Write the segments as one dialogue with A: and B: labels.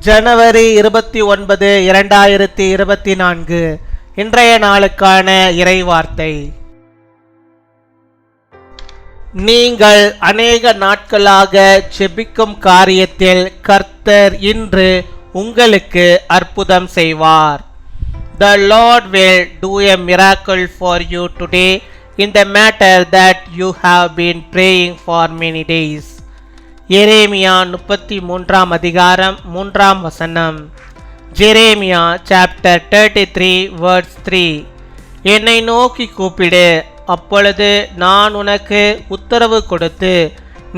A: ஜனவரி 29, 2024 இன்றைய நாளுக்கான இறைவார்த்தை. நீங்கள் அநேக நாட்களாக ஜெபிக்கும் காரியத்தில் கர்த்தர் இன்று உங்களுக்கு அற்புதம் செய்வார். The Lord will do a miracle for you today in the matter that you have been praying for many days. எரேமியா 33 அதிகாரம் 3 வசனம். Jeremiah chapter 33 verse 3. என்னை நோக்கி கூப்பிடு, அப்பொழுது நான் உனக்கு உத்தரவு கொடுத்து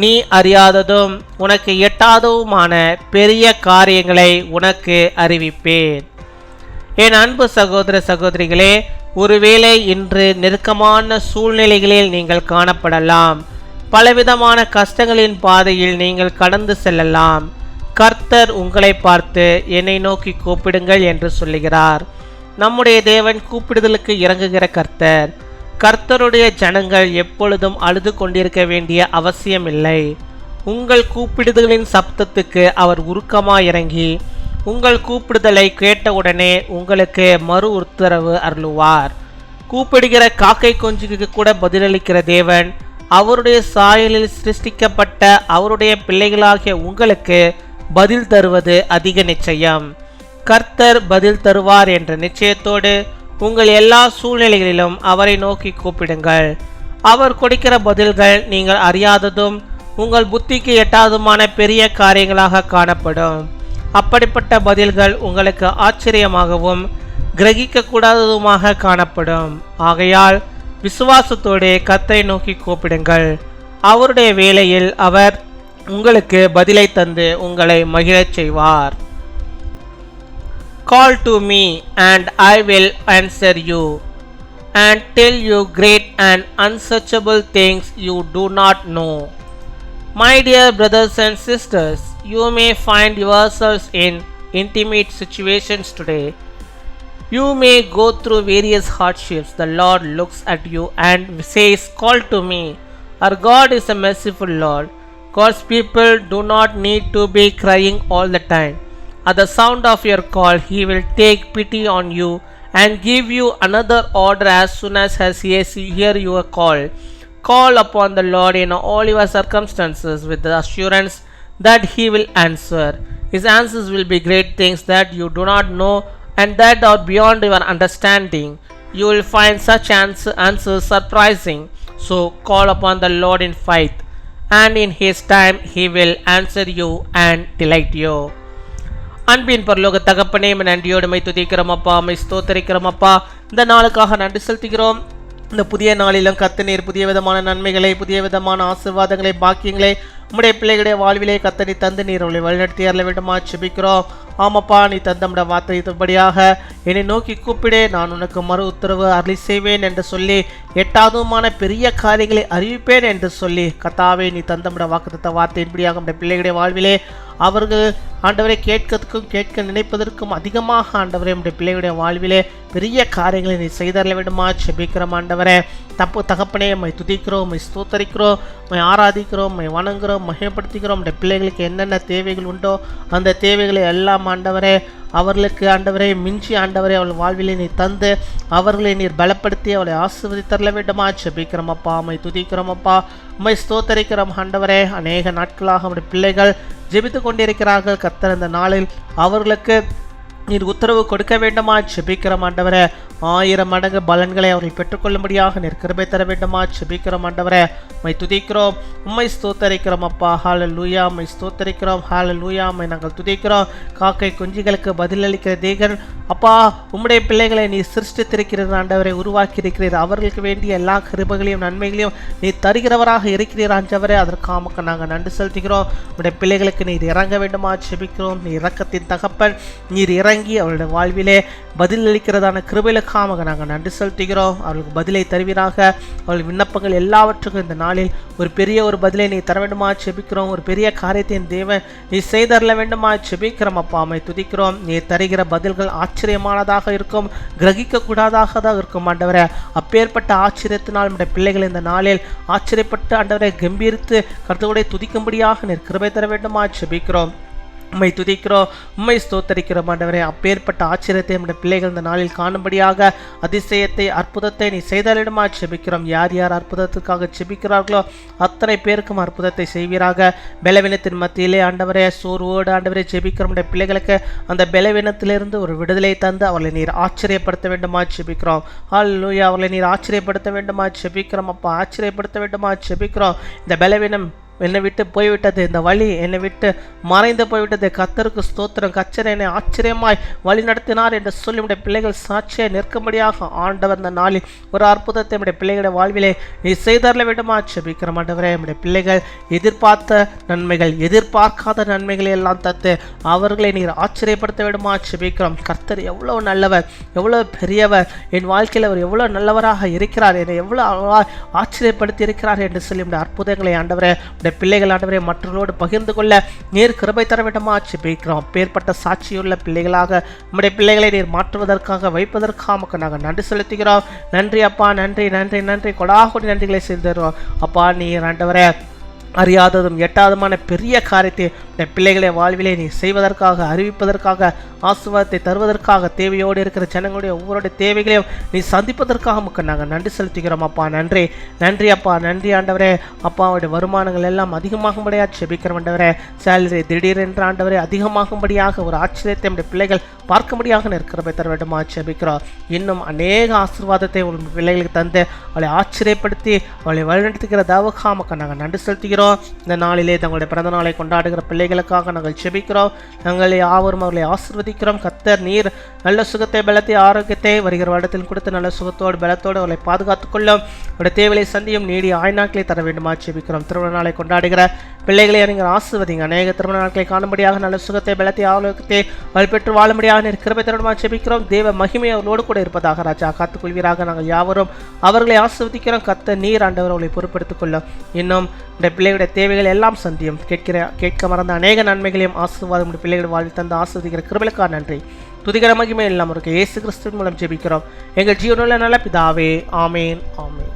A: நீ அறியாததும் உனக்கு எட்டாததுமான பெரிய காரியங்களை உனக்கு அறிவிப்பேன். என் அன்பு சகோதர சகோதரிகளே, ஒருவேளை இன்று நெருக்கமான சூழ்நிலைகளில் நீங்கள் காணப்படலாம். பலவிதமான கஷ்டங்களின் பாதையில் நீங்கள் கடந்து செல்லலாம். கர்த்தர் உங்களை பார்த்து என்னை நோக்கி கூப்பிடுங்கள் என்று சொல்லுகிறார். நம்முடைய தேவன் கூப்பிடுதலுக்கு இறங்குகிற கர்த்தர். கர்த்தருடைய ஜனங்கள் எப்பொழுதும் அழுது கொண்டிருக்க வேண்டிய அவசியமில்லை. உங்கள் கூப்பிடுதலின் சப்தத்துக்கு அவர் உருக்கமாய் இறங்கி உங்கள் கூப்பிடுதலை கேட்டவுடனே உங்களுக்கு மறு உத்தரவு அருளுவார். கூப்பிடுகிற காக்கை குஞ்சுக்கு கூட பதிலளிக்கிற தேவன் அவருடைய சாயலில் சிருஷ்டிக்கப்பட்ட அவருடைய பிள்ளைகளாகிய உங்களுக்கு பதில் தருவது அதிக நிச்சயம். கர்த்தர் பதில் தருவார் என்ற நிச்சயத்தோடு உங்கள் எல்லா சூழ்நிலைகளிலும் அவரை நோக்கி கூப்பிடுங்கள். அவர் கொடுக்கிற பதில்கள் நீங்கள் அறியாததும் உங்கள் புத்திக்கு எட்டாததுமான பெரிய காரியங்களாக காணப்படும். அப்படிப்பட்ட பதில்கள் உங்களுக்கு ஆச்சரியமாகவும் கிரகிக்க கூடாததுமாக காணப்படும். ஆகையால் விசுவாசத்தோடு கர்த்தரை நோக்கி கூப்பிடுங்கள். அவருடைய வேளையில் அவர் உங்களுக்கு பதிலை தந்து உங்களை மகிழச் செய்வார். Call to me and I will answer you and tell you great and unsearchable things you do not know. My dear brothers and sisters, you may find yourselves in intimate situations today. You may go through various hardships. The Lord looks at you and says, "Call to me." Our God is a merciful Lord. God's people do not need to be crying all the time. At the sound of your call, He will take pity on you and give you another order as soon as He hears your call. Call upon the Lord in all your circumstances with the assurance that He will answer. His answers will be great things that you do not know and that are beyond your understanding. You will find such answers surprising. So call upon the Lord in faith, and in His time He will answer you and delight you. அன்பின் பரலோக தகப்பனே, நன்றியோடு my துதிக்கிறோம் அப்பா, my ஸ்தோத்தரிக்கிறோம் அப்பா. இந்த நாளுக்காக நன்றி செலுத்துகிறோம். இந்த புதிய நாளிலும் கர்த்தர் புதிய விதமான நன்மைகளை, புதிய விதமான ஆசீர்வாதங்களை, பாக்கியங்களை உம்முடைய பிள்ளைகளுடைய வாழ்விலே கர்த்தர் தந்து நீர் அவளை வழிநடத்தி அருள வேண்டுமா ஜெபிக்கிறோம். ஆமாப்பா, நீ தந்தமுடைய வார்த்தையின்படியாக என்னை நோக்கி கூப்பிடே, நான் உனக்கு மறு உத்தரவு அருளி செய்வேன் என்று சொல்லி எட்டாவதுமான பெரிய காரியங்களை அறிவிப்பேன் என்று சொல்லி கர்த்தாவே நீ தந்தமுடைய வாக்குத்தத்த வார்த்தையின்படியாக நம்முடைய பிள்ளைகளுடைய வாழ்விலே அவர்கள் ஆண்டவரை கேட்கறதுக்கும் கேட்க நினைப்பதற்கும் அதிகமாக ஆண்டவரே நம்முடைய பிள்ளைகளுடைய வாழ்விலே பெரிய காரியங்களை நீ செய்தரல வேண்டுமா ஜெபிக்கிறோம். ஆண்டவரே தகப்பனே, மை துதிக்கிறோம், மை ஸ்தோத்தரிக்கிறோம், மை ஆராதிக்கிறோம், மை வணங்குகிறோம், மகிமைப்படுத்திக்கிறோம். நம்முடைய பிள்ளைகளுக்கு என்னென்ன தேவைகள் உண்டோ அந்த தேவைகளை எல்லாம் ஆண்டவரே அவர்களுக்கு ஆண்டவரை மிஞ்சி ஆண்டவரை அவள் வாழ்விலே நீ தந்து அவர்களை நீர் பலப்படுத்தி அவளை ஆசீர்வதித்தரல வேண்டுமா ஜெபிக்கிறோம் அப்பா, மை துதிக்கிறோம் அப்பா, உம்மை ஸ்தோத்தரிக்கிறோம். ஆண்டவரே அநேக நாட்களாக அவருடைய பிள்ளைகள் ஜெபித்து கொண்டிருக்கிறார்கள். கர்த்தர் இந்த நாளில் அவர்களுக்கு நீர் உத்தரவு கொடுக்க வேண்டுமா ஜெபிக்கிறோம். ஆண்டவரே 1000 மடங்கு பலன்களை அவர்கள் பெற்றுக்கொள்ளும்படியாக நீர் கிருபை தர வேண்டுமா ஜெபிக்கிறோம். ஆண்டவரே மை துதிக்கிறோம், உம்மை ஸ்தோத்தரிக்கிறோம் அப்பா. ஹல்லேலூயா, மை ஸ்தோத்தரிக்கிறோம். ஹல்லேலூயா, மை நாங்கள் துதிக்கிறோம். காக்கை குஞ்சுகளுக்கு பதிலளிக்கிற தேவன் அப்பா, உம்முடைய பிள்ளைகளை நீ சிருஷ்டித்திருக்கிறது ஆண்டவரை, உருவாக்கி இருக்கிறீர். அவர்களுக்கு வேண்டிய எல்லா கிருபைகளையும் நன்மைகளையும் நீ தருகிறவராக இருக்கிறீர் ஆண்டவரே. அதற்காக நாங்கள் நன்றி செலுத்துகிறோம். உம்முடைய பிள்ளைகளுக்கு நீர் இறங்க வேண்டுமா ஜெபிக்கிறோம். நீ இரக்கத்தின் தகப்பன், நீர் இறங்கி அவருடைய வாழ்விலே பதிலளிக்கிறதான கிருபைகளுக்காக நாங்கள் நன்றி செலுத்துகிறோம். அவர்களுக்கு பதிலை தருவீராக. அவர்கள் விண்ணப்பங்கள் எல்லாவற்றுக்கும் இந்த நாளில் ஒரு பெரிய ஒரு பதிலை நீ தர வேண்டுமா ஜெபிக்கிறோம். ஒரு பெரிய காரியத்தின் தேவன் நீ செய்தரல வேண்டுமா ஜெபிக்கிறோம் அப்பா, அம்மை துதிக்கிறோம். நீ தருகிற பதில்கள் ஆச்சரியமானதாக இருக்கும், கிரகிக்க கூடாதாக தான் இருக்கும் ஆண்டவரே. அப்பேற்பட்ட ஆச்சரியத்தினால் நம்முடைய பிள்ளைகள் இந்த நாளில் ஆச்சரியப்பட்டு ஆண்டவரை கம்பீரித்து கர்த்தரோட துதிக்கும்படியாக நீர் கிருபை தர வேண்டுமா ஜெபிக்கிறோம். உம்மை துதிக்கிறோம், உம்மை ஸ்தோத்தரிக்கிறோம் ஆண்டவரே. அப்பேற்பட்ட ஆச்சரியத்தை நம்முடைய பிள்ளைகள் இந்த நாளில் காணும்படியாக அதிசயத்தை அற்புதத்தை நீ செய்தலிடமா செபிக்கிறோம். யார் யார் அற்புதத்துக்காக செபிக்கிறார்களோ அத்தனை பேருக்கும் அற்புதத்தை செய்வீராக. பலவீனத்தின் மத்தியிலே ஆண்டவரே சோர்வோடு ஆண்டவரே செபிக்கிற நம்முடைய பிள்ளைகளுக்கு அந்த பலவீனத்திலிருந்து ஒரு விடுதலை தந்து அவர்களை நீர் ஆச்சரியப்படுத்த வேண்டுமா செபிக்கிறோம். ஹல்லேலூயா. அவர்களை நீர் ஆச்சரியப்படுத்த வேண்டுமா செபிக்கிறோம் அப்பா. ஆச்சரியப்படுத்த வேண்டுமா செபிக்கிறோம். இந்த பலவீனம் என்னை விட்டு போய்விட்டது, இந்த வழி என்னை விட்டு மறைந்து போய்விட்டது. கர்த்தருக்கு ஸ்தோத்திரம். கர்த்தர் என்னை ஆச்சரியமாய் வழி நடத்தினார் என்று சொல்லி நம்முடைய பிள்ளைகள் சாட்சியை நிற்கும்படியாக ஆண்டவர் இந்த நாளில் ஒரு அற்புதத்தை நம்முடைய பிள்ளைகளுடைய வாழ்விலே நீ செய்தரல வேண்டுமா செபிக்கிற ஆண்டவரே. நம்முடைய பிள்ளைகள் எதிர்பார்த்த நன்மைகள் எதிர்பார்க்காத நன்மைகளை எல்லாம் தத்து அவர்களை நீர் ஆச்சரியப்படுத்த வேண்டுமா செபிக்கிறோம். கர்த்தர் எவ்வளவு நல்லவர், எவ்வளவு பெரியவர், என் வாழ்க்கையில் அவர் எவ்வளவு நல்லவராக இருக்கிறார், என்னை எவ்வளவு ஆச்சரியப்படுத்தி இருக்கிறார் என்று சொல்லி நம்முடைய அற்புதங்களை ஆண்டவரே பிள்ளைகள் ஆண்டவரை மற்றவர்களோடு பகிர்ந்து கொள்ள நீர் கிருபை தர வேண்டுமா ஜெபிக்கிறோம். பேர்பட்ட சாட்சியுள்ள பிள்ளைகளாக நம்முடைய பிள்ளைகளை நீர் மாற்றுவதற்காக வைப்பதற்காக நாங்கள் நன்றி செலுத்துகிறோம். நன்றி அப்பா, நன்றி நன்றி நன்றி. கொடாகொடி நன்றிகளை செய்தோம் அப்பா. நீர் ஆண்டவரே அறியாததும் எட்டாததுமான பெரிய காரியத்தை பிள்ளைகளை வாழ்விலே நீ செய்வதற்காக அறிவிப்பதற்காக ஆசீர்வாதத்தை தருவதற்காக தேவையோடு இருக்கிற ஜனங்களுடைய ஒவ்வொருடைய தேவைகளையும் நீ சந்திப்பதற்காக முக்க நாங்கள் நன்றி செலுத்துகிறோம் அப்பா. நன்றி நன்றி அப்பா. நன்றி ஆண்டவரே. அப்பாவுடைய வருமானங்கள் எல்லாம் அதிகமாகும்படியாக செபிக்கிறோம் ஆண்டவரே. சேலரி திடீரென்று ஆண்டவரே அதிகமாகும்படியாக ஒரு ஆச்சரியத்தை நம்முடைய பிள்ளைகள் பார்க்கும்படியாக இருக்கிறபை தர வேண்டுமா செபிக்கிறோம். இன்னும் அநேக ஆசீர்வாதத்தை உங்கள் பிள்ளைகளுக்கு தந்து அவளை ஆச்சரியப்படுத்தி அவளை வழிநடத்துகிற தாவுக்காக மக்கள் நாங்கள் நன்றி செலுத்துகிறோம். இந்த நாளிலே தங்களுடைய பிறந்த நாளை கொண்டாடுகிற பிள்ளைகளுக்காக நாங்கள் செபிக்கிறோம். நாங்கள் யாவரும் அவர்களை ஆசீர்வதிக்கிறோம். கர்த்தர் நீர் நல்ல சுகத்தை பலத்தை ஆரோக்கியத்தை வருகிற வருடத்தில் கொடுத்து நல்ல சுகத்தோடு பலத்தோடு அவளை பாதுகாத்துக் கொள்ளும். அவருடைய தேவையை சந்தியும் நீடிய ஆய்நாட்களை தர வேண்டுமா செபிக்கிறோம். திருமண நாளை கொண்டாடுகிற பிள்ளைகளை நீங்கள் ஆசீர்வதிங்க. அநேக திருமண நாட்களை காணும்படியாக நல்ல சுகத்தை பலத்தை ஆரோக்கியத்தை அவள் பெற்று வாழும்படியாக கிருபை தரணுமா செபிக்கிறோம். தேவ மகிமை அவர்களோடு கூட இருப்பதாக ராஜா காத்துக்கொள்வீராக. நாங்கள் யாவரும் அவர்களை ஆசீர்வதிக்கிறோம். கர்த்தர் நீர் ஆண்டவர் அவளை பொறுப்பெடுத்துக் கொள்ளும். இன்னும் இந்த பிள்ளைகளுடைய தேவைகள் எல்லாம் சந்தியும். கேட்க மறந்த அநேக நன்மைகளையும் ஆசீர்வாதம் பிள்ளைகள் வாழ்வில் தந்து ஆசீர்வதிக்கிற கிருபைக்காக நன்றி. துதிகர மகிமை எல்லாம் இருக்கு. இயேசு கிறிஸ்துவின் மூலம் ஜெபிக்கிறோம் எங்கள் ஜீவனுள்ள நல்ல பிதாவே. ஆமேன் ஆமேன்.